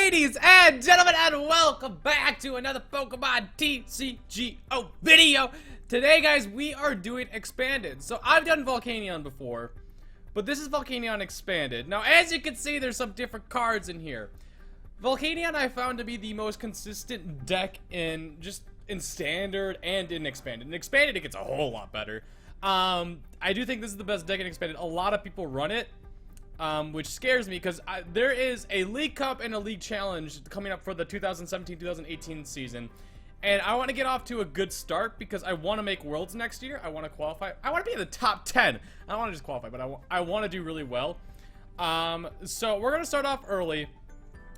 ladies and gentlemen, and welcome back to another Pokemon TCGO video. Today, guys, we are doing Expanded. So, I've done Volcanion before, but this is Volcanion Expanded. Now, as you can see, there's some different cards in here. Volcanion I found to be the most consistent deck in Standard and in Expanded. In Expanded, it gets a whole lot better. I do think this is the best deck in Expanded. A lot of people run it. Which scares me because there is a League Cup and a League Challenge coming up for the 2017-2018 season. And I want to get off to a good start because I want to make Worlds next year. I want to qualify. I want to be in the top 10. I don't want to just qualify, but I want to do really well. So we're going to start off early.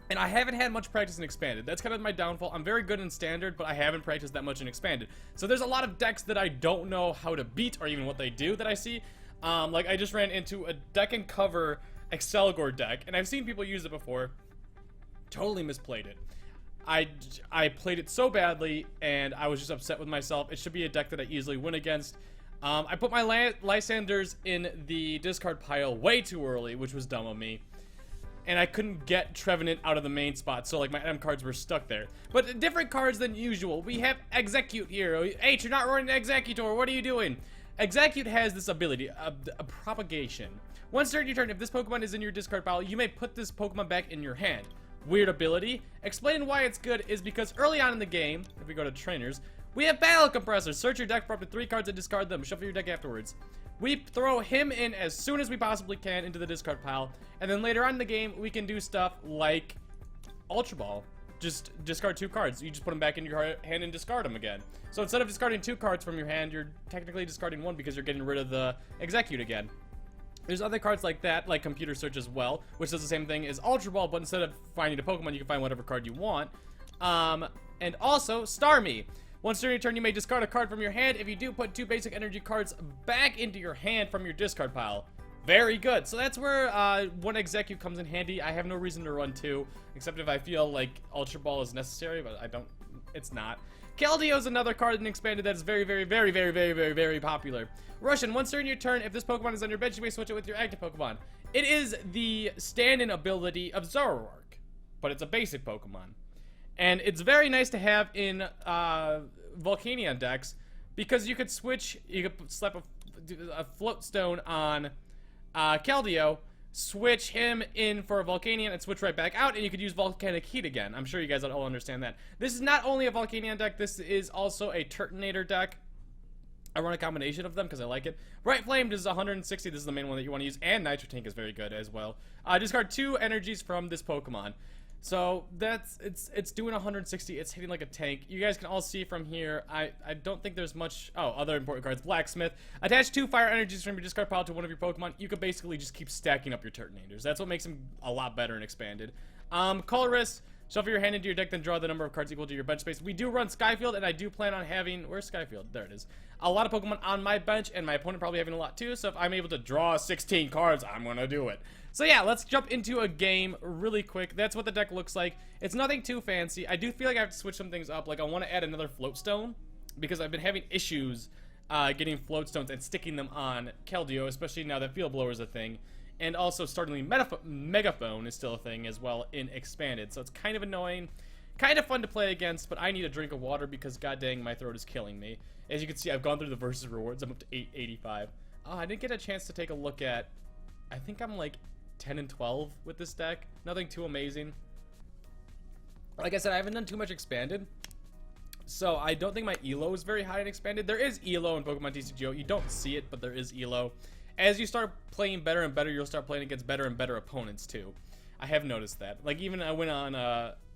And I haven't had much practice in Expanded. That's kind of my downfall. I'm very good in Standard, but I haven't practiced that much in Expanded. So there's a lot of decks that I don't know how to beat or even what they do that I see. Like I just ran into a deck and cover Excelgor deck, and I've seen people use it before. Totally misplayed it. I played it so badly, and I was just upset with myself. It should be a deck that I easily win against. I put my Lysanders in the discard pile way too early, which was dumb of me. And I couldn't get Trevenant out of the main spot, so like my M cards were stuck there. But different cards than usual. We have Execute here. H, you're not running Executor. What are you doing? Execute has this ability, a propagation. Once during your turn, if this Pokemon is in your discard pile, you may put this Pokemon back in your hand. Weird ability. Explaining why it's good is because early on in the game, if we go to trainers, we have Battle Compressor. Search your deck for up to 3 cards and discard them. Shuffle your deck afterwards. We throw him in as soon as we possibly can into the discard pile. And then later on in the game, we can do stuff like Ultra Ball. Just discard 2 cards. You just put them back in your hand and discard them again. So instead of discarding 2 cards from your hand, you're technically discarding 1 because you're getting rid of the Execute again. There's other cards like that, like Computer Search as well, which does the same thing as Ultra Ball, but instead of finding a Pokemon, you can find whatever card you want. And also, Starmie. Once during your turn, you may discard a card from your hand. If you do, put 2 basic energy cards back into your hand from your discard pile. Very good. So that's where one Execute comes in handy. I have no reason to run 2, except if I feel like Ultra Ball is necessary, but I don't. It's not. Keldeo is another card in Expanded that is very popular. Russian, once during your turn, if this Pokemon is on your bench, you may switch it with your active Pokemon. It is the stand-in ability of Zoroark, but it's a basic Pokemon. And it's very nice to have in Volcanion decks because you could switch, you could slap a Float Stone on Keldeo, switch him in for a Volcanion and switch right back out, and you could use Volcanic Heat again. I'm sure you guys all understand that. This is not only a Volcanion deck, this is also a Turtonator deck. I run a combination of them because I like it. Bright Flame is 160. This is the main one that you want to use, and Nitro Tank is very good as well. Discard 2 energies from this Pokemon. So that's it's doing 160. It's hitting like a tank. You guys can all see from here. I don't think there's much. Oh, other important cards. Blacksmith. Attach 2 fire energies from your discard pile to one of your Pokemon. You could basically just keep stacking up your Turtonators. That's what makes him a lot better in Expanded. Colorist. Shuffle your hand into your deck, then draw the number of cards equal to your bench space. We do run Skyfield, and I do plan on having... Where's Skyfield? There it is. A lot of Pokemon on my bench, and my opponent probably having a lot too, so if I'm able to draw 16 cards, I'm gonna do it. So yeah, let's jump into a game really quick. That's what the deck looks like. It's nothing too fancy. I do feel like I have to switch some things up. Like, I want to add another Float Stone, because I've been having issues getting Float Stones and sticking them on Keldeo, especially now that Field Blower is a thing. And also, startling Megaphone is still a thing as well in Expanded. So it's kind of annoying. Kind of fun to play against, but I need a drink of water because, god dang, my throat is killing me. As you can see, I've gone through the versus rewards. I'm up to 885. I didn't get a chance to take a look at... I think I'm like 10 and 12 with this deck. Nothing too amazing. Like I said, I haven't done too much Expanded. So I don't think my ELO is very high in Expanded. There is ELO in Pokemon TCGO. You don't see it, but there is ELO. As you start playing better and better, you'll start playing against better and better opponents, too. I have noticed that. Like, even I went on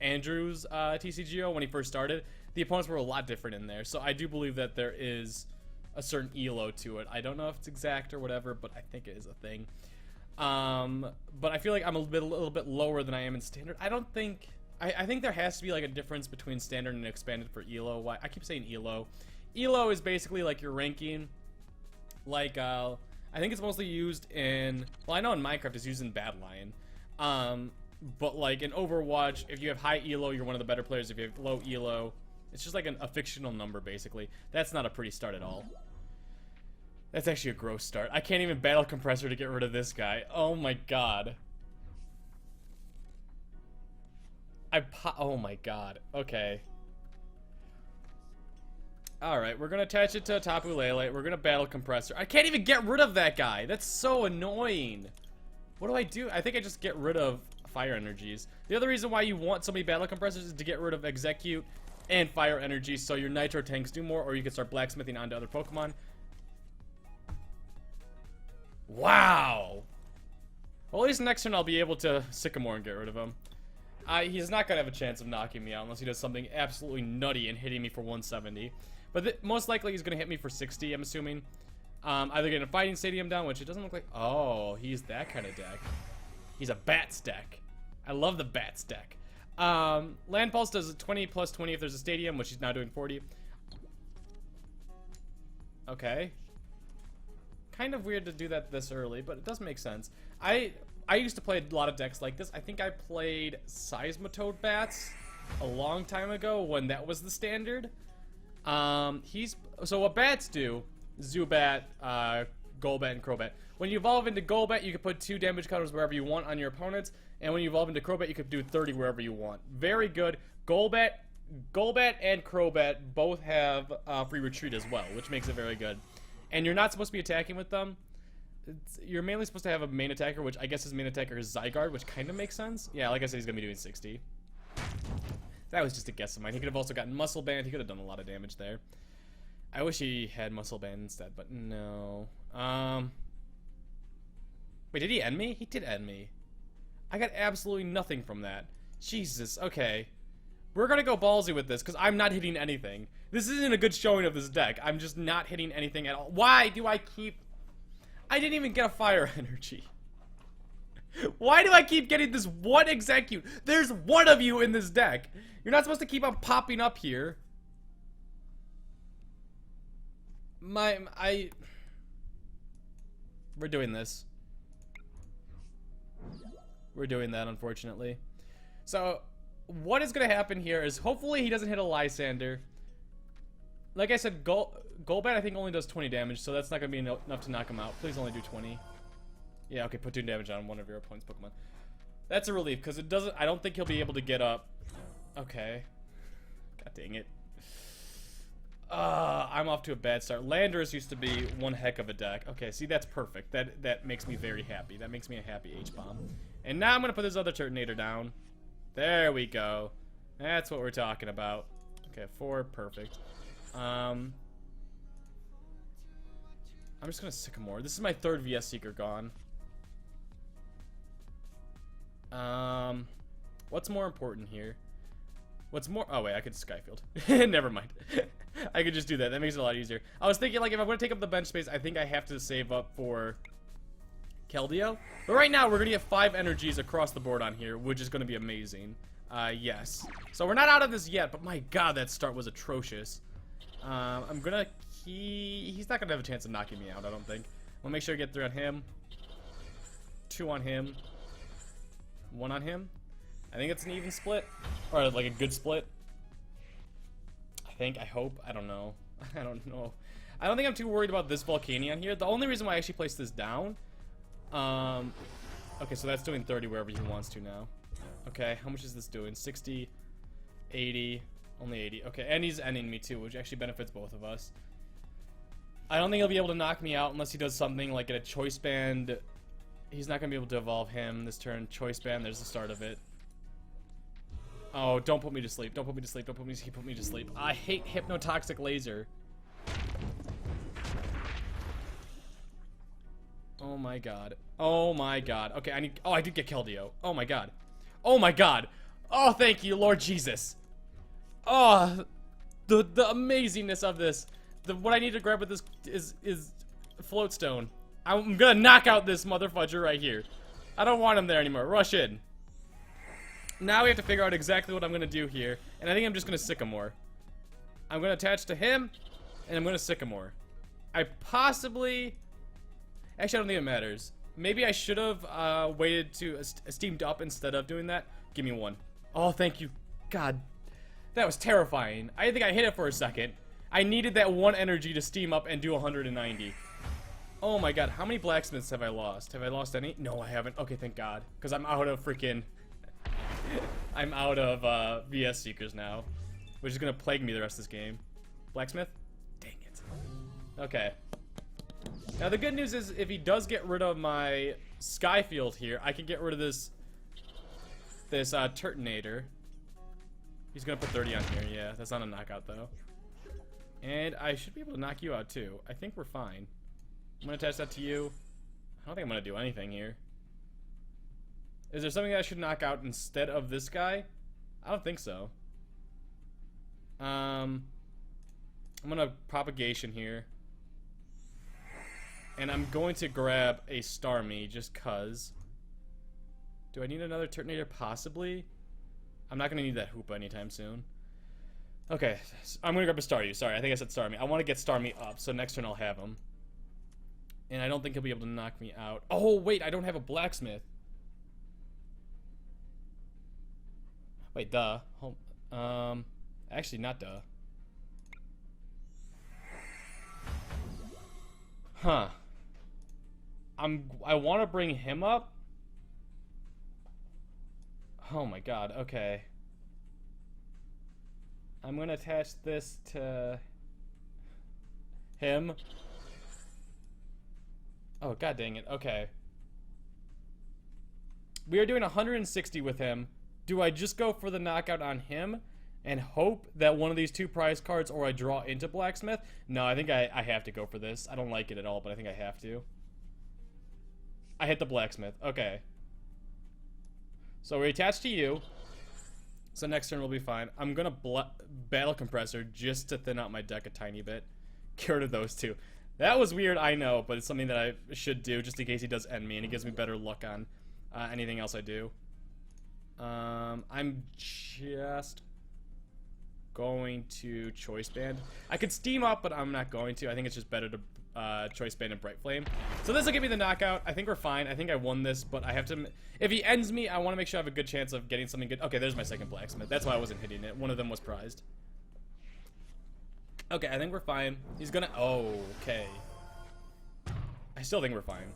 Andrew's TCGO when he first started. The opponents were a lot different in there. So I do believe that there is a certain ELO to it. I don't know if it's exact or whatever, but I think it is a thing. But I feel like I'm a little bit lower than I am in Standard. I don't think... I think there has to be, like, a difference between Standard and Expanded for ELO. Why? I keep saying ELO. ELO is basically, like, your ranking. Like, I think it's mostly used in... Well, I know in Minecraft it's used in Bad Lion. But, like, in Overwatch, if you have high ELO, you're one of the better players. If you have low ELO, it's just like a fictional number, basically. That's not a pretty start at all. That's actually a gross start. I can't even Battle Compressor to get rid of this guy. Oh my god. Oh my god. Okay. Alright, we're gonna attach it to Tapu Lele. We're gonna battle Compressor. I can't even get rid of that guy. That's so annoying. What do I do? I think I just get rid of Fire Energies. The other reason why you want so many battle compressors is to get rid of Execute and Fire Energy so your Nitro tanks do more, or you can start blacksmithing onto other Pokemon. Wow! Well, at least next turn I'll be able to Sycamore and get rid of him. He's not gonna have a chance of knocking me out unless he does something absolutely nutty and hitting me for 170. But most likely he's gonna hit me for 60, I'm assuming. Either getting a Fighting Stadium down, which it doesn't look like. Oh, he's that kind of deck. He's a Bats deck. I love the Bats deck. Land Pulse does 20 plus 20 if there's a stadium, which he's now doing 40. Okay. Kind of weird to do that this early, but it does make sense. I used to play a lot of decks like this. I think I played Seismitoad Bats a long time ago when that was the standard. So what bats do, Zubat, Golbat, and Crobat. When you evolve into Golbat, you can put 2 damage counters wherever you want on your opponents, and when you evolve into Crobat, you can do 30 wherever you want. Very good. Golbat and Crobat both have free retreat as well, which makes it very good. And you're not supposed to be attacking with them. You're mainly supposed to have a main attacker, which I guess his main attacker is Zygarde, which kind of makes sense. Yeah, like I said, he's going to be doing 60. That was just a guess of mine. He could have also gotten Muscle Band. He could have done a lot of damage there. I wish he had Muscle Band instead, but no. Wait, did he end me? He did end me. I got absolutely nothing from that. Jesus, okay. We're gonna go ballsy with this, because I'm not hitting anything. This isn't a good showing of this deck. I'm just not hitting anything at all. Why do I keep... I didn't even get a Fire Energy. Why do I keep getting this one Execute? There's one of you in this deck. You're not supposed to keep on popping up here. We're doing this. We're doing that, unfortunately. So, what is going to happen here is hopefully he doesn't hit a Lysander. Like I said, Golbat I think only does 20 damage, so that's not going to be enough to knock him out. Please only do 20. Yeah, okay, put 2 damage on one of your opponent's Pokemon. That's a relief, because it doesn't... I don't think he'll be able to get up. Okay. God dang it. I'm off to a bad start. Landorus used to be one heck of a deck. Okay, see, that's perfect. That makes me very happy. That makes me a happy H-Bomb. And now I'm going to put this other Turtonator down. There we go. That's what we're talking about. Okay, 4, perfect. I'm just going to Sycamore. This is my 3rd VS Seeker gone. What's more important here? What's more... Oh, wait, I could Skyfield. Never mind. I could just do that. That makes it a lot easier. I was thinking, like, if I'm going to take up the bench space, I think I have to save up for Keldeo. But right now, we're going to get 5 energies across the board on here, which is going to be amazing. Yes. So we're not out of this yet, but my god, that start was atrocious. I'm going to... He's not going to have a chance of knocking me out, I don't think. I'll make sure I get 3 on him. 2 on him. 1 on him. I think it's an even split. Or, like, a good split. I hope. I don't know. I don't know. I don't think I'm too worried about this Volcanion here. The only reason why I actually placed this down... okay, so that's doing 30 wherever he wants to now. Okay, how much is this doing? 60, 80, only 80. Okay, and he's ending me too, which actually benefits both of us. I don't think he'll be able to knock me out unless he does something like get a Choice Band. He's not going to be able to evolve him this turn. Choice Band, there's the start of it. Oh, don't put me to sleep. Don't put me to sleep. Don't put me to sleep. I hate Hypnotoxic Laser. Oh my god. Oh my god. Okay, I need... Oh, I did get Keldeo. Oh my god. Oh my god. Oh, thank you, Lord Jesus. Oh, the amazingness of this. What I need to grab with this is Floatstone. I'm gonna knock out this motherfudger right here. I don't want him there anymore. Rush in. Now we have to figure out exactly what I'm gonna do here. And I think I'm just gonna Sycamore. I'm gonna attach to him, and I'm gonna Sycamore. I possibly... Actually, I don't think it matters. Maybe I should have waited to steamed up instead of doing that. Give me 1. Oh, thank you. God, that was terrifying. I think I hit it for a second. I needed that 1 energy to steam up and do 190. Oh my god, how many blacksmiths have I lost? Have I lost any? No, I haven't. Okay, thank god. Because I'm out of freaking... I'm out of VS Seekers now, which is gonna plague me the rest of this game. Blacksmith? Dang it. Okay. Now the good news is if he does get rid of my Skyfield here, I can get rid of this Turtonator. He's gonna put 30 on here, yeah. That's not a knockout though. And I should be able to knock you out too. I think we're fine. I'm gonna attach that to you. I don't think I'm gonna do anything here. Is there something that I should knock out instead of this guy? I don't think so. I'm gonna propagation here. And I'm going to grab a Starmie just cuz. Do I need another Turtonator? Possibly. I'm not gonna need that Hoopa anytime soon. Okay, I'm gonna grab a Staryu. Sorry, I think I said Starmie. I want to get Starmie up, so next turn I'll have him. And I don't think he'll be able to knock me out. Oh, wait, I don't have a Blacksmith. Wait, duh. Actually, not duh. Huh. I want to bring him up. Oh my god, okay. I'm gonna attach this to him. Oh, god dang it, okay. We are doing 160 with him. Do I just go for the knockout on him and hope that one of these two prize cards or I draw into Blacksmith? No, I think I have to go for this. I don't like it at all, but I think I have to. I hit the Blacksmith. Okay. So we attach to you. So next turn will be fine. I'm gonna Battle Compressor just to thin out my deck a tiny bit. Get rid of those two. That was weird, I know, but it's something that I should do just in case he does end me, and it gives me better luck on anything else I do. I'm just going to Choice Band. I could Steam Up, but I'm not going to. I think it's just better to Choice Band and Bright Flame. So this will give me the knockout. I think we're fine. I think I won this, but I have to... If he ends me, I want to make sure I have a good chance of getting something good. Okay, there's my second Blacksmith. That's why I wasn't hitting it. One of them was prized. Okay, I think we're fine. He's gonna... Oh, okay. I still think we're fine.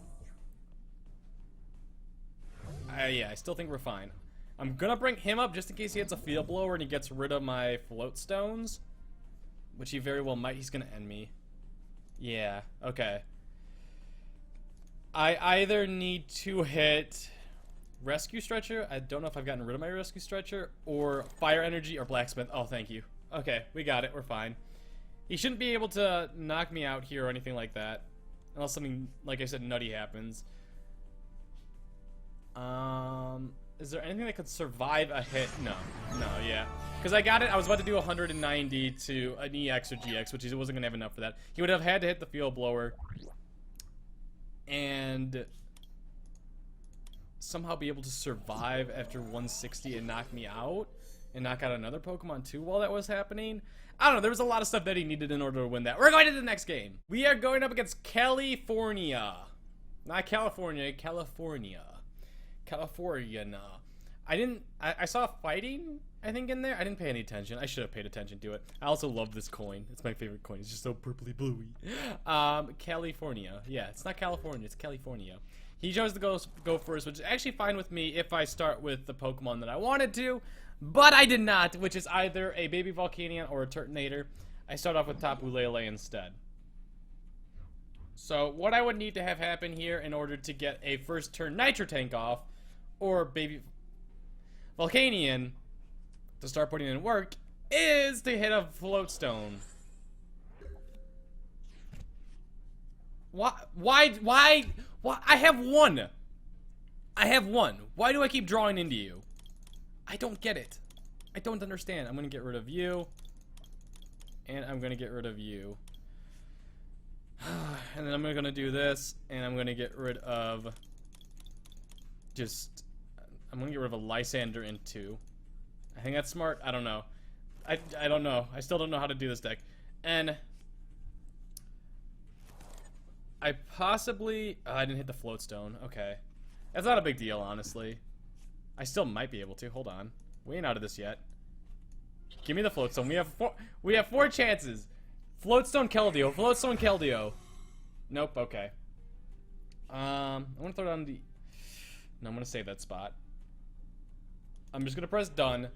Yeah, I still think we're fine. I'm gonna bring him up just in case he hits a Field Blower and he gets rid of my Float Stones. Which he very well might. He's gonna end me. Yeah, okay. I either need to hit Rescue Stretcher. I don't know if I've gotten rid of my Rescue Stretcher. Or Fire Energy or Blacksmith. Oh, thank you. Okay, we got it. We're fine. He shouldn't be able to knock me out here or anything like that. Unless something, like I said, nutty happens. Is there anything that could survive a hit? No. No, yeah. Because I got it, I was about to do 190 to an EX or GX, which he wasn't going to have enough for that. He would have had to hit the Field Blower. And somehow be able to survive after 160 and knock me out. And knock out another Pokemon too while that was happening. I don't know, there was a lot of stuff that he needed in order to win that. We're going to the next game. We are going up against California. Not California, California. California. I saw fighting, I think, in there. I didn't pay any attention. I should have paid attention to it. I also love this coin. It's my favorite coin. It's just so purpley bluey. California. Yeah, it's not California. It's California. He chose to go first, which is actually fine with me if I start with the Pokemon that I wanted to. But I did not, which is either a Baby Volcanion or a Turtonator. I start off with Tapu Lele instead. So what I would need to have happen here in order to get a first turn Nitro Tank off, or Baby Volcanion to start putting in work, is to hit a Float Stone. Why? I have one. Why do I keep drawing into you? I don't get it. I don't understand. I'm gonna get rid of you. And I'm gonna get rid of you. And then I'm gonna do this, and I'm gonna get rid of I'm gonna get rid of a Lysander in 2. I think that's smart. I don't know. I don't know. I still don't know how to do this deck. And I possibly... I didn't hit the Float Stone. Okay. That's not a big deal, honestly. I still might be able to. Hold on. We ain't out of this yet. Give me the Float Stone. We have 4 chances. Float Stone, Keldeo. Float Stone, Keldeo. Nope. Okay. I want to throw down the... No, I'm going to save that spot. I'm just gonna press done.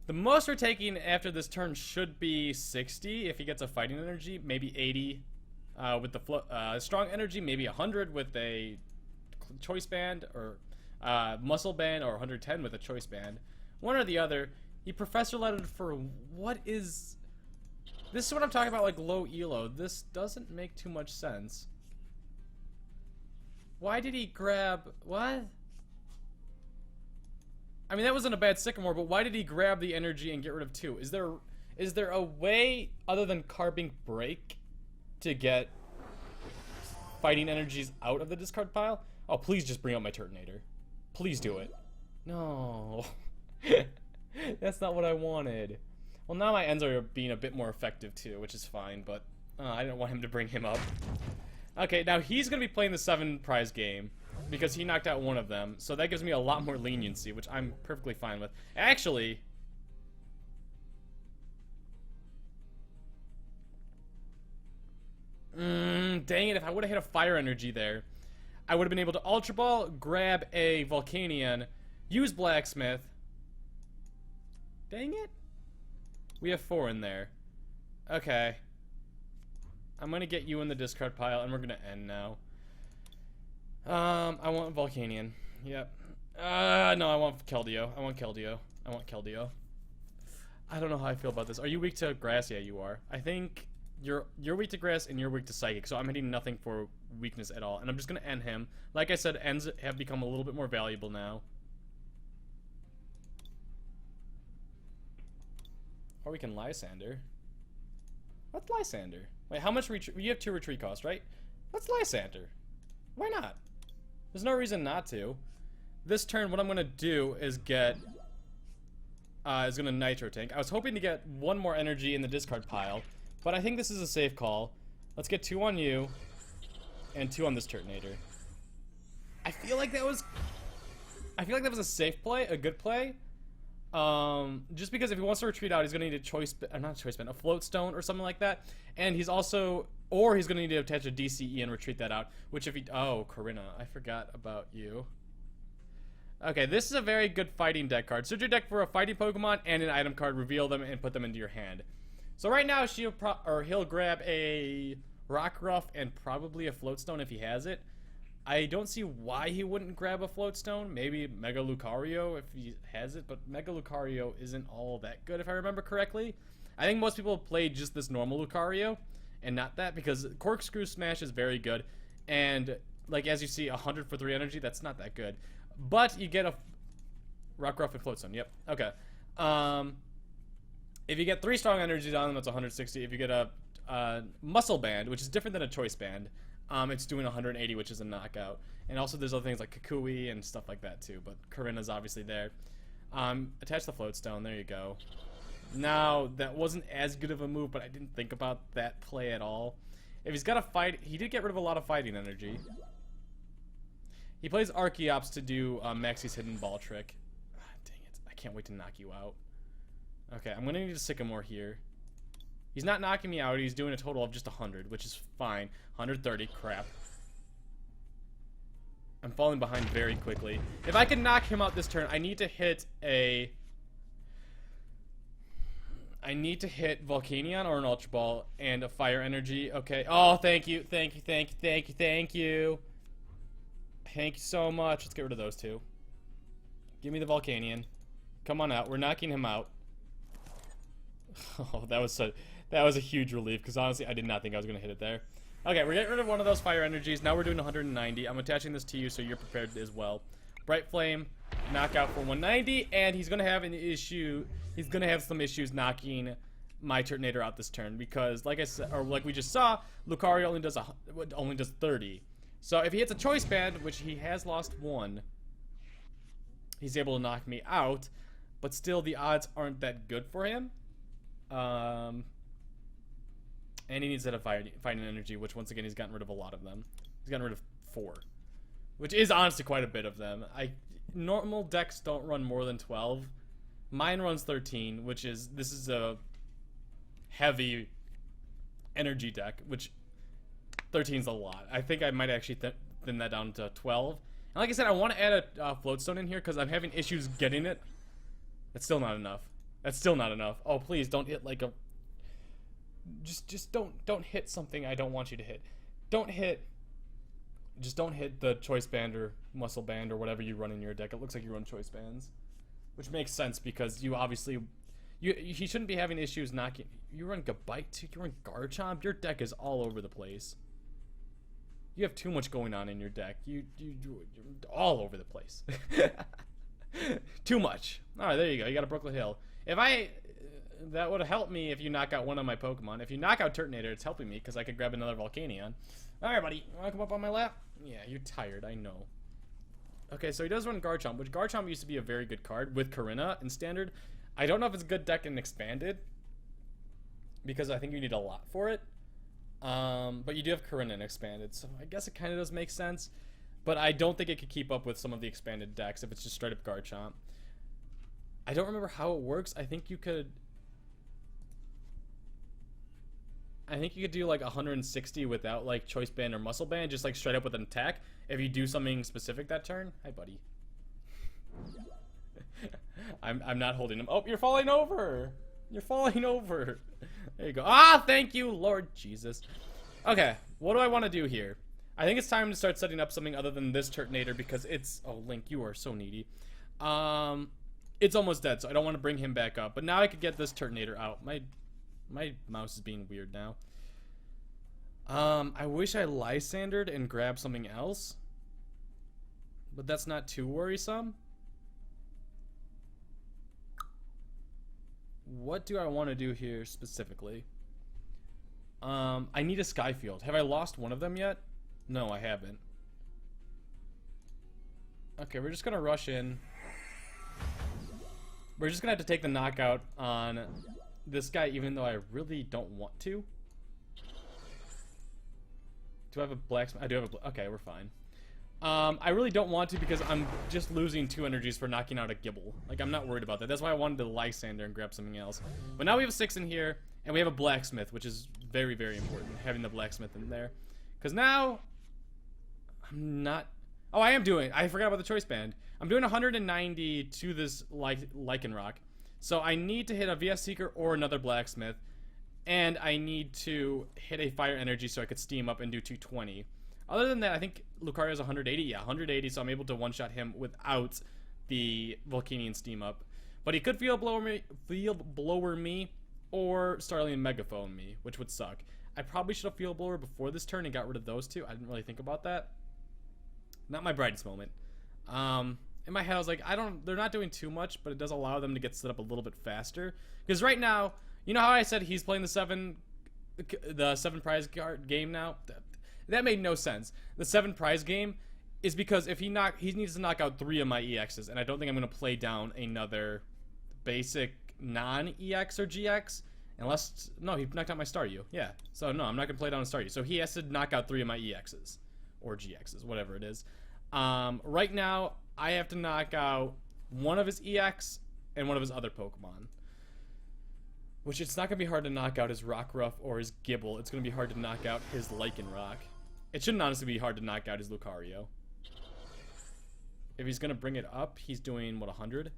The most we're taking after this turn should be 60 if he gets a fighting energy, maybe 80 with the strong energy, maybe 100 with a choice band, or muscle band, or 110 with a choice band. One or the other. He professor lettered for what is... This is what I'm talking about, like low elo. This doesn't make too much sense. Why did he grab... What? I mean, that wasn't a bad Sycamore, but why did he grab the energy and get rid of 2? Is there a way other than carving break to get fighting energies out of the discard pile? Oh, please just bring out my Turtonator. Please do it. No. That's not what I wanted. Well, now my ends are being a bit more effective too, which is fine, but I didn't want him to bring him up. Okay, now he's going to be playing the 7 prize game because he knocked out one of them, so that gives me a lot more leniency, which I'm perfectly fine with. Actually... dang it, if I would have hit a fire energy there, I would have been able to Ultra Ball, grab a Volcanion, use Blacksmith. Dang it. We have 4 in there. Okay. I'm gonna get you in the discard pile, and we're gonna end now. I want Volcanion. Yep. No, I want Keldeo. I want Keldeo. I want Keldeo. I don't know how I feel about this. Are you weak to grass? Yeah, you are. I think you're weak to grass and you're weak to psychic, so I'm hitting nothing for weakness at all. And I'm just gonna end him. Like I said, ends have become a little bit more valuable now. Or we can Lysander. Let's Lysander. Wait, how much retreat? You have 2 retreat costs, right? Let's Lysander. Why not? There's no reason not to. This turn, what I'm gonna do is get is gonna Nitro Tank. I was hoping to get 1 more energy in the discard pile, but I think this is a safe call. Let's get 2 on you and 2 on this Turtonator. I feel like that was a safe play, a good play. Just because if he wants to retreat out, he's gonna need a choice, not a choice band, a float stone or something like that. And he's also, or he's gonna need to attach a DCE and retreat that out. Which if he, oh, Corinna, I forgot about you. Okay, this is a very good fighting deck card. Search your deck for a fighting Pokemon and an item card, reveal them, and put them into your hand. So right now, he'll grab a Rockruff and probably a float stone if he has it. I don't see why he wouldn't grab a float stone. Maybe Mega Lucario if he has it, but Mega Lucario isn't all that good if I remember correctly. I think most people have played just this normal Lucario and not that, because Corkscrew Smash is very good, and like as you see, 100 for 3 energy, that's not that good. But you get a Rockruff and float stone. Yep. Okay. If you get 3 strong energies on them, that's 160. If you get a Muscle Band, which is different than a Choice Band, it's doing 180, which is a knockout. And also there's other things like Kukui and stuff like that too, but Corinna's obviously there. Attach the float stone, there you go. Now, that wasn't as good of a move, but I didn't think about that play at all. If he's got a fight, he did get rid of a lot of fighting energy. He plays Archeops to do Maxie's Hidden Ball trick. Dang it, I can't wait to knock you out. Okay, I'm gonna need a Sycamore here. He's not knocking me out, he's doing a total of just 100, which is fine. 130, crap. I'm falling behind very quickly. If I can knock him out this turn, I need to hit Volcanion or an Ultra Ball and a Fire Energy. Okay. Oh, thank you, thank you, thank you, thank you, thank you. Thank you so much. Let's get rid of those 2. Give me the Volcanion. Come on out. We're knocking him out. Oh, that was a huge relief, because honestly, I did not think I was going to hit it there. Okay, we're getting rid of one of those fire energies. Now we're doing 190. I'm attaching this to you so you're prepared as well. Bright Flame, knockout for 190, and he's going to have an issue. He's going to have some issues knocking my Turtonator out this turn, because like I said, or like we just saw, Lucario only does 30. So if he hits a Choice Band, which he has lost 1, he's able to knock me out, but still the odds aren't that good for him. And he needs that fighting energy, which once again he's gotten rid of a lot of them. He's gotten rid of 4, which is honestly quite a bit of them. Normal decks don't run more than 12. Mine runs 13, which is, this is a heavy energy deck, which 13 is a lot. I think I might actually thin that down to 12. And like I said, I want to add a float stone in here because I'm having issues getting it. That's still not enough. That's still not enough. Oh, please don't hit like a... Just don't hit something I don't want you to hit. Don't hit... Just don't hit the choice band or muscle band or whatever you run in your deck. It looks like you run choice bands. Which makes sense because you obviously... He shouldn't be having issues knocking... You run Gabite too? You run Garchomp? Your deck is all over the place. You have too much going on in your deck. You're all over the place. Too much. Alright, there you go. You got a Brooklyn Hill. If I... that would have helped me if you knock out one of my Pokemon. If you knock out Turtonator, it's helping me because I could grab another Volcanion. Alright, buddy. You want to come up on my lap? Yeah, you're tired. I know. Okay, so he does run Garchomp, which Garchomp used to be a very good card with Corinna in Standard. I don't know if it's a good deck in Expanded because I think you need a lot for it. But you do have Corinna in Expanded, so I guess it kind of does make sense. But I don't think it could keep up with some of the Expanded decks if it's just straight up Garchomp. I don't remember how it works. I think you could do like 160 without like Choice Band or Muscle Band, just like straight up with an attack if you do something specific that turn. Hi, buddy. I'm not holding him. Oh, you're falling over. You're falling over. There you go. Ah, thank you, Lord Jesus. Okay, what do I want to do here? I think it's time to start setting up something other than this Turtonator because it's... Oh, Link, you are so needy. It's almost dead, so I don't want to bring him back up. But now I could get this Turtonator out. My mouse is being weird now. I wish I Lysandered and grabbed something else. But that's not too worrisome. What do I want to do here specifically? I need a Skyfield. Have I lost one of them yet? No, I haven't. Okay, we're just gonna rush in. We're just gonna have to take the knockout on this guy, even though I really don't want to. Do I have a blacksmith? I do have a... Okay, we're fine. I really don't want to because I'm just losing 2 energies for knocking out a Gibble. Like, I'm not worried about that. That's why I wanted to Lysander and grab something else. But now we have a 6 in here, and we have a blacksmith, which is very, very important, having the blacksmith in there. Because now... I'm not... Oh, I am doing... I forgot about the choice band. I'm doing 190 to this Lycanroc. So I need to hit a VS Seeker or another blacksmith. And I need to hit a fire energy so I could steam up and do 220. Other than that, I think Lucario's 180. Yeah, 180, so I'm able to one-shot him without the Volcanion steam up. But he could Field Blower me, or Starly and Megaphone me, which would suck. I probably should have Field Blower before this turn and got rid of those two. I didn't really think about that. Not my brightest moment. In my head, I was like, they're not doing too much, but it does allow them to get set up a little bit faster. Because right now, you know how I said he's playing the 7 prize card game now? That made no sense. The 7 prize game is because if he needs to knock out 3 of my EXs, and I don't think I'm going to play down another basic non-EX or GX, unless... No, he knocked out my Staryu. Yeah. So, no, I'm not going to play down a Staryu. So he has to knock out 3 of my EXs. Or GXs, whatever it is. Right now, I have to knock out 1 of his EX and 1 of his other Pokemon. Which it's not going to be hard to knock out his Rockruff or his Gibble. It's going to be hard to knock out his Lycanroc. It shouldn't honestly be hard to knock out his Lucario. If he's going to bring it up, he's doing, what, 100?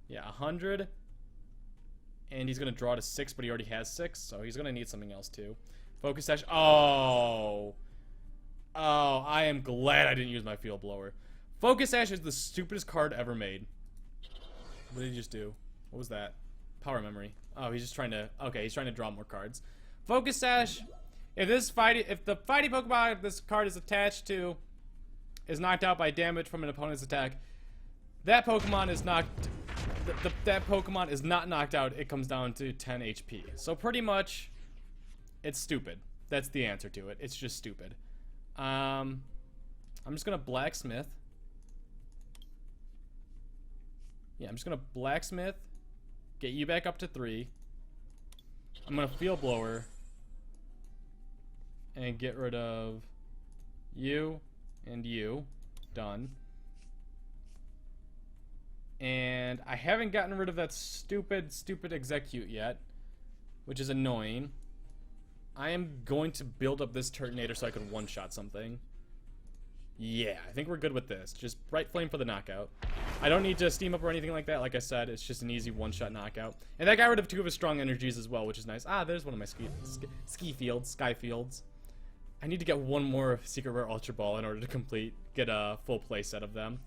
Yeah, 100. And he's going to draw to 6, but he already has 6. So he's going to need something else, too. Focus Sash. Oh. Oh, I am glad I didn't use my Field Blower. Focus Sash is the stupidest card ever made. What did he just do? What was that? Power Memory. Oh, he's just trying to... Okay, he's trying to draw more cards. Focus Sash. If the fighting Pokemon this card is attached to is knocked out by damage from an opponent's attack, that Pokemon is knocked... that Pokemon is not knocked out. It comes down to 10 HP. So pretty much, it's stupid. That's the answer to it. It's just stupid. I'm just gonna Blacksmith. Yeah, I'm just gonna Blacksmith. Get you back up to 3. I'm gonna Field Blower. And get rid of you and you. Done. And I haven't gotten rid of that stupid Execute yet, which is annoying. I am going to build up this Turtonator so I can one-shot something. Yeah, I think we're good with this. Just Bright Flame for the knockout. I don't need to steam up or anything like that. Like I said, it's just an easy one-shot knockout. And that got rid of 2 of his strong energies as well, which is nice. Ah, there's one of my sky fields. I need to get one more Secret Rare Ultra Ball in order to get a full play set of them.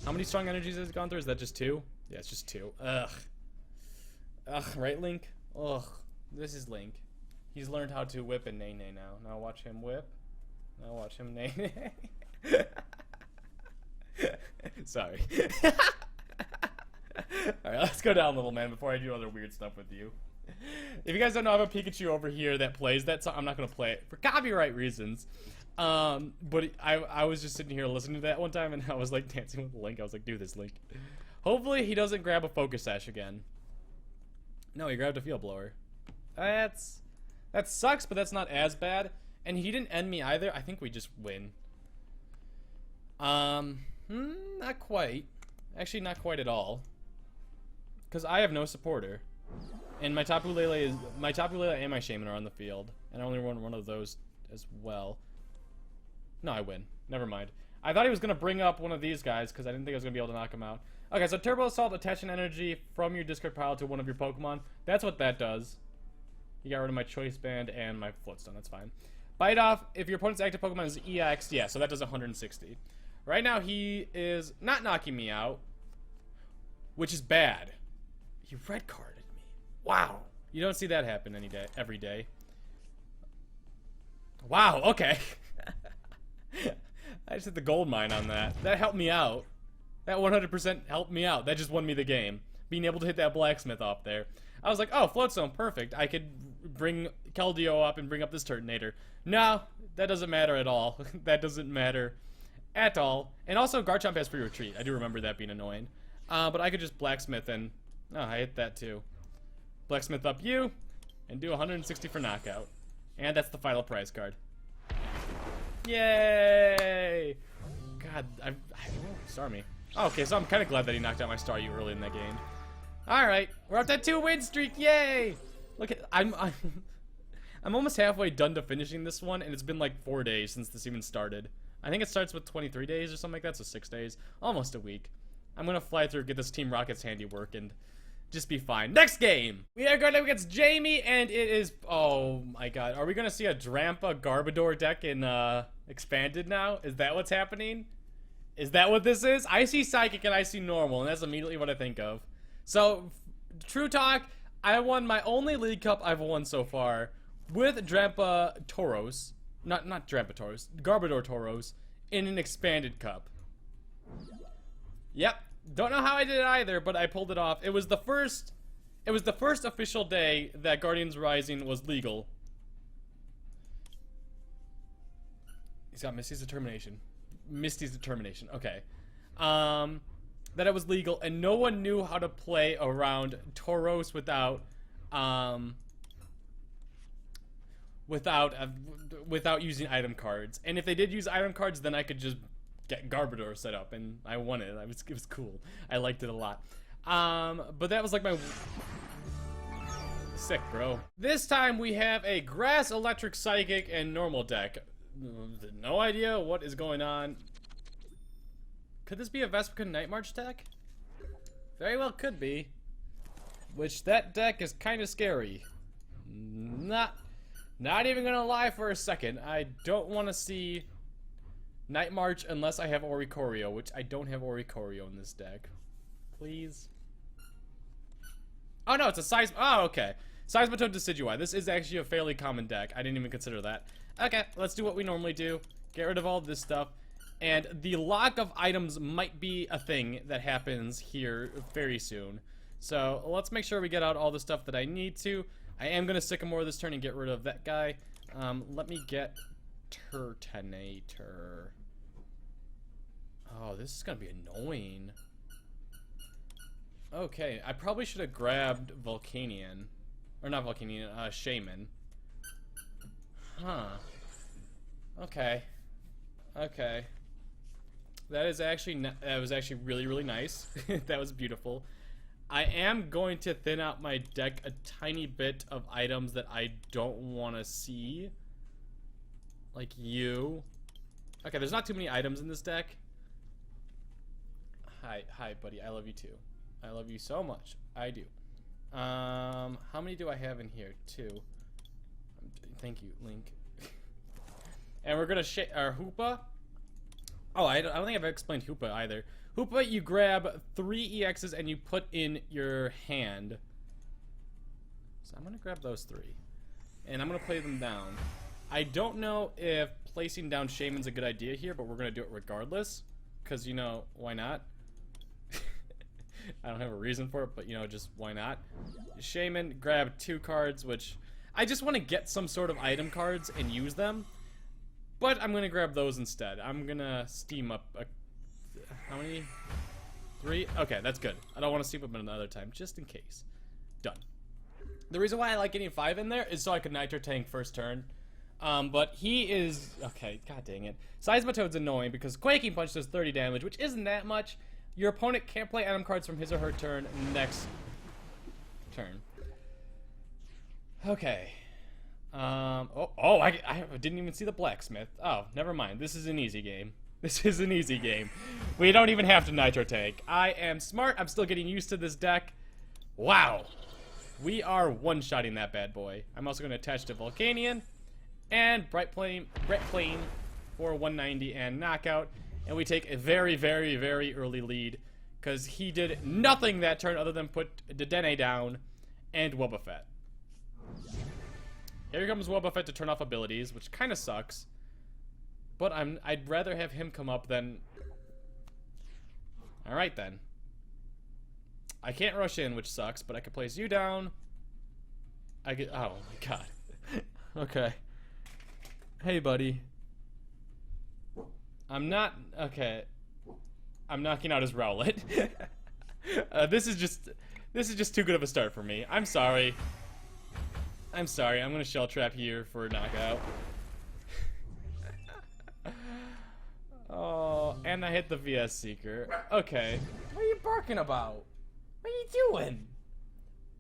How many strong energies has it gone through? Is that just 2? Yeah, it's just 2. Ugh. Ugh, right, Link? Ugh. This is Link. He's learned how to whip and nay-nay now. Now watch him whip. Now watch him nay-nay. Sorry. Alright, let's go down, little man, before I do other weird stuff with you. If you guys don't know, I have a Pikachu over here that plays that song. I'm not going to play it for copyright reasons. But I was just sitting here listening to that one time, and I was like dancing with Link. I was like, do this, Link. Hopefully he doesn't grab a Focus Sash again. No, he grabbed a Field Blower. That sucks, but that's not as bad. And he didn't end me either. I think we just win. Not quite. Actually, not quite at all. Because I have no supporter. And my Tapu Lele and my Shaman are on the field. And I only run one of those as well. No, I win. Never mind. I thought he was going to bring up one of these guys because I didn't think I was going to be able to knock him out. Okay, so Turbo Assault, attach an energy from your discard pile to one of your Pokemon. That's what that does. You got rid of my Choice Band and my Floatstone. That's fine. Bite Off, if your opponent's active Pokemon is EX, yeah, so that does 160. Right now, he is not knocking me out, which is bad. He red carded me. Wow. You don't see that happen every day. Wow, okay. I just hit the gold mine on that. That helped me out. That 100% helped me out. That just won me the game. Being able to hit that blacksmith off there. I was like, oh, Floatstone, perfect. I could bring Keldeo up and bring up this Turtonator. No, that doesn't matter at all. That doesn't matter at all. And also, Garchomp has free retreat. I do remember that being annoying. But I could just blacksmith and... Oh, I hit that too. Blacksmith up you, and do 160 for knockout. And that's the final prize card. Yay! God, Starmie. Oh, okay, so I'm kind of glad that he knocked out my Staryu early in that game. Alright, we're up to 2-win streak, yay! Look at, I'm almost halfway done to finishing this one, and it's been like 4 days since this even started. I think it starts with 23 days or something like that, so 6 days. Almost a week. I'm gonna fly through, get this Team Rocket's handiwork, and just be fine. Next game! We are going up against Jamie, and it is... Oh my god. Are we gonna see a Drampa Garbodor deck in, Expanded now? Is that what's happening? Is that what this is? I see Psychic and I see Normal, and that's immediately what I think of. So, true talk, I won my only League Cup I've won so far with Drampa Tauros. Not Drampa Tauros. Garbodor Tauros in an Expanded Cup. Yep. Don't know how I did it either, but I pulled it off. It was the first official day that Guardians Rising was legal. He's got Misty's Determination. Okay. That it was legal, and no one knew how to play around Tauros without using item cards. And if they did use item cards, then I could just get Garbodor set up, and I won it. It was cool. I liked it a lot. But that was like my... Sick, bro. This time we have a Grass, Electric, Psychic, and Normal deck. No idea what is going on. Could this be a Vespiquen Night March deck? Very well could be. Which, that deck is kind of scary. Not even gonna lie for a second. I don't want to see Night March unless I have Oricorio, which I don't have Oricorio in this deck. Please. Oh no, it's a size. Oh, okay. Seismitoad Decidueye. This is actually a fairly common deck. I didn't even consider that. Okay, let's do what we normally do. Get rid of all this stuff. And the lock of items might be a thing that happens here very soon. So let's make sure we get out all the stuff that I need to. I am going to Sycamore this turn and get rid of that guy. Let me get Turtonator. Oh, this is going to be annoying. Okay, I probably should have grabbed Volcanion. Or not Volcanion, Shaman. Huh. Okay. Okay. That was actually really, really nice. That was beautiful. I am going to thin out my deck a tiny bit of items that I don't want to see. Like you. Okay, there's not too many items in this deck. Hi, buddy. I love you too. I love you so much. I do. How many do I have in here? 2. Thank you, Link. And we're gonna our Hoopa. Oh, I don't think I've explained Hoopa either. Hoopa, you grab 3 EXs and you put in your hand. So I'm gonna grab those 3. And I'm gonna play them down. I don't know if placing down Shaman's a good idea here, but we're gonna do it regardless. Because, you know, why not? I don't have a reason for it, but, you know, just why not? Shaman, grab 2 cards, which I just want to get some sort of item cards and use them. But I'm gonna grab those instead. I'm gonna steam up how many? 3? Okay, that's good. I don't want to steam up another time, just in case. Done. The reason why I like getting 5 in there is so I can Nitro Tank first turn. But he is... Okay, god dang it. Seismitoad's annoying because Quaking Punch does 30 damage, which isn't that much. Your opponent can't play item cards from his or her turn next turn. Okay. I didn't even see the blacksmith. Oh, never mind. This is an easy game. This is an easy game. We don't even have to Nitro Tank. I am smart. I'm still getting used to this deck. Wow. We are one-shotting that bad boy. I'm also going to attach to Volcanion and Brett Plane for 190 and knockout. And we take a very, very, very early lead because he did nothing that turn other than put Dedenne down and Wobbuffet. Here comes Wobbuffet to turn off abilities, which kind of sucks. But I'd rather have him come up than... Alright then. I can't rush in, which sucks, but I can place you down. Oh my god. Okay. Hey, buddy. Okay. I'm knocking out his Rowlet. This is just too good of a start for me. I'm sorry. I'm gonna Shell Trap here for a knockout. Oh, and I hit the VS Seeker. Okay. What are you barking about? What are you doing?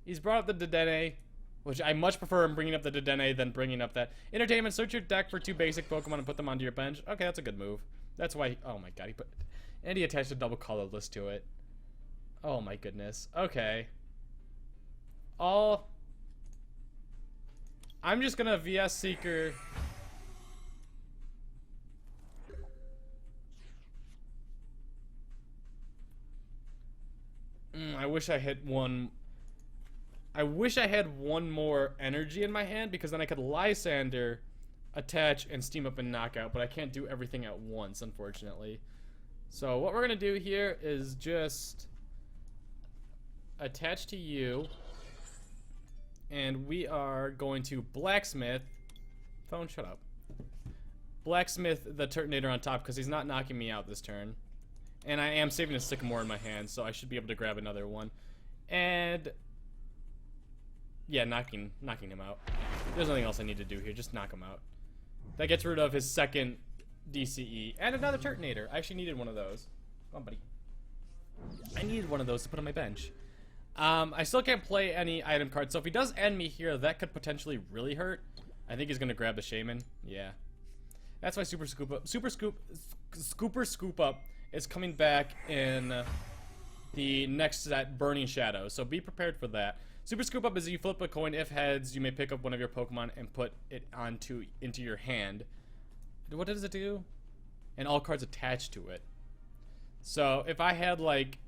He's brought up the Dedenne, which I much prefer him bringing up the Dedenne than bringing up that. Entertainment, search your deck for 2 basic Pokemon and put them onto your bench. Okay, that's a good move. That's why oh my god, and he attached a double colorless to it. Oh my goodness. Okay. I'm just gonna VS Seeker. I wish I had one. I wish I had one more energy in my hand because then I could Lysander, attach, and steam up and knockout, but I can't do everything at once, unfortunately. So what we're gonna do here is just attach to you, and we are going to Blacksmith. Phone, shut up. Blacksmith the Turtonator on top because he's not knocking me out this turn. And I am saving a Sycamore in my hand, so I should be able to grab another one. And yeah, knocking him out. There's nothing else I need to do here, just knock him out. That gets rid of his second DCE. And another Turtonator. I actually needed one of those. Come on, buddy. I needed one of those to put on my bench. I still can't play any item cards, so if he does end me here, that could potentially really hurt. I think he's gonna grab the Shaman. Yeah. That's why Super Scooper Scoop Up is coming back in the next set, Burning Shadow. So be prepared for that. Super Scoop Up is you flip a coin. If heads, you may pick up one of your Pokemon and put it into your hand. What does it do? And all cards attached to it. So if I had like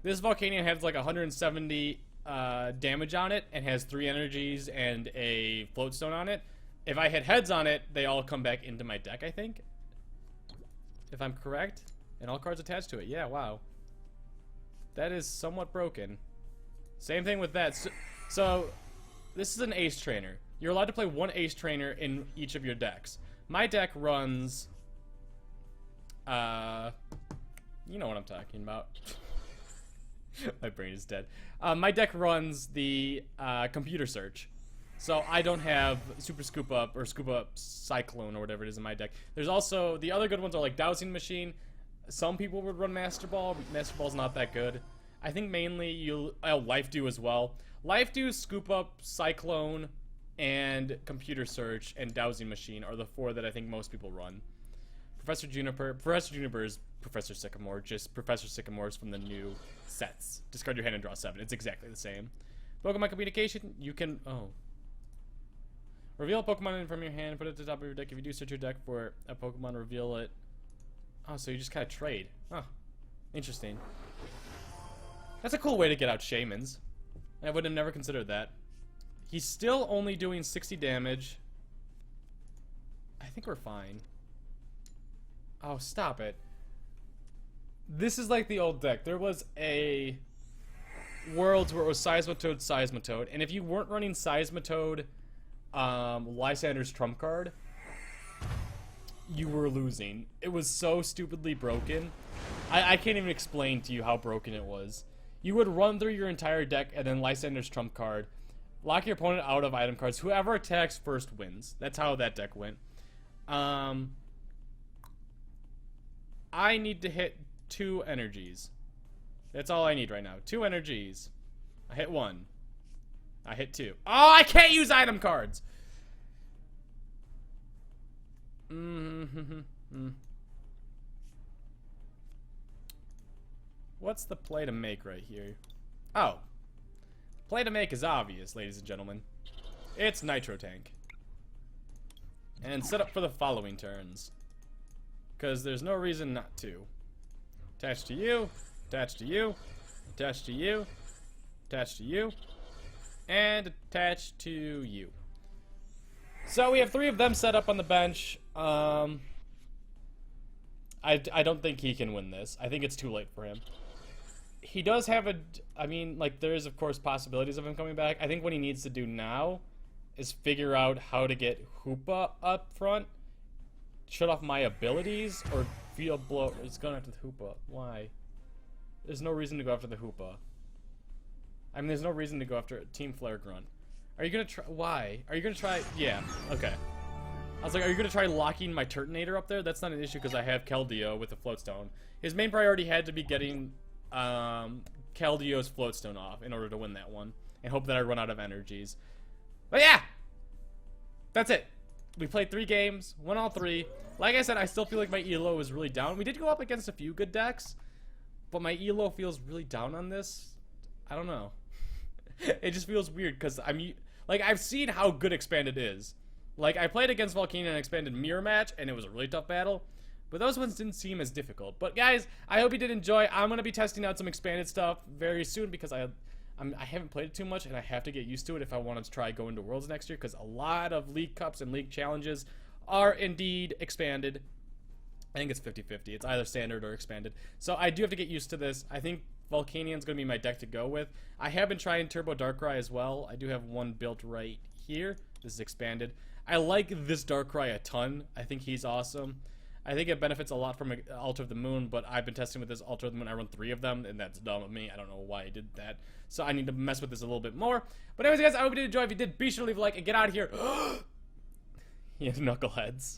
this Volcanion has like 170 damage on it and has 3 energies and a Floatstone on it. If I hit heads on it, they all come back into my deck, I think. If I'm correct. And all cards attached to it. Yeah, wow. That is somewhat broken. Same thing with that. So this is an Ace Trainer. You're allowed to play 1 Ace Trainer in each of your decks. My deck runs... you know what I'm talking about. My brain is dead. My deck runs the Computer Search. So I don't have Super Scoop Up or Scoop Up Cyclone or whatever it is in my deck. There's also... The other good ones are like Dowsing Machine. Some people would run Master Ball. Master Ball's not that good. I think mainly Life Dew as well. Life Dew, Scoop Up, Cyclone, and Computer Search and Dowsing Machine are the 4 that I think most people run. Professor Juniper is Professor Sycamore, just Professor Sycamore's from the new sets. Discard your hand and draw 7. It's exactly the same. Pokemon communication, you can, reveal a Pokemon from your hand, put it at the top of your deck. If you do search your deck for a Pokemon, reveal it. Oh, so you just kind of trade. Huh. Interesting. That's a cool way to get out Shaymins. I would have never considered that. He's still only doing 60 damage. I think we're fine. Oh, stop it. This is like the old deck. There was a Worlds where it was Seismitoad, and if you weren't running Seismitoad, Lysander's trump card, you were losing. It was so stupidly broken. I can't even explain to you how broken it was. You would run through your entire deck and then Lysander's trump card, lock your opponent out of item cards. Whoever attacks first wins. That's how that deck went. I need to hit 2 energies. That's all I need right now. 2 energies. I hit 1. I hit 2. Oh, I can't use item cards! What's the play to make right here? Oh. Play to make is obvious, ladies and gentlemen. It's Nitro Tank. And set up for the following turns. Because there's no reason not to. Attach to you, attach to you, attach to you, attach to you, and attach to you. So we have 3 of them set up on the bench. I don't think he can win this. I think it's too late for him. He does have I mean, like, there is, of course, possibilities of him coming back. I think what he needs to do now is figure out how to get Hoopa up front, shut off my abilities, or Field Blow. It's going after the Hoopa. Why? There's no reason to go after the Hoopa. I mean, there's no reason to go after Team Flare Grunt. Are you gonna try? Why? Are you gonna try? Yeah. Okay. I was like, are you gonna try locking my Turtonator up there? That's not an issue because I have Keldeo with the Floatstone. His main priority had to be getting Keldeo's Floatstone off in order to win that one, and hope that I run out of energies. But yeah, that's it. We played 3 games, won all 3. Like I said, I still feel like my ELO is really down. We did go up against a few good decks, but my ELO feels really down on this. I don't know. It just feels weird because I've seen how good Expanded is. Like, I played against Volcano in an Expanded Mirror match, and it was a really tough battle. But those ones didn't seem as difficult. But guys, I hope you did enjoy. I'm gonna be testing out some Expanded stuff very soon because I haven't played it too much, and I have to get used to it if I want to try going to Worlds next year. Because a lot of League Cups and League Challenges are indeed Expanded. I think it's 50-50. It's either Standard or Expanded. So I do have to get used to this. I think Volcanian's going to be my deck to go with. I have been trying Turbo Darkrai as well. I do have one built right here. This is Expanded. I like this Darkrai a ton. I think he's awesome. I think it benefits a lot from Altar of the Moon, but I've been testing with this Altar of the Moon. I run 3 of them, and that's dumb of me. I don't know why I did that. So I need to mess with this a little bit more. But anyways, guys, I hope you did enjoy. If you did, be sure to leave a like and get out of here. You knuckleheads.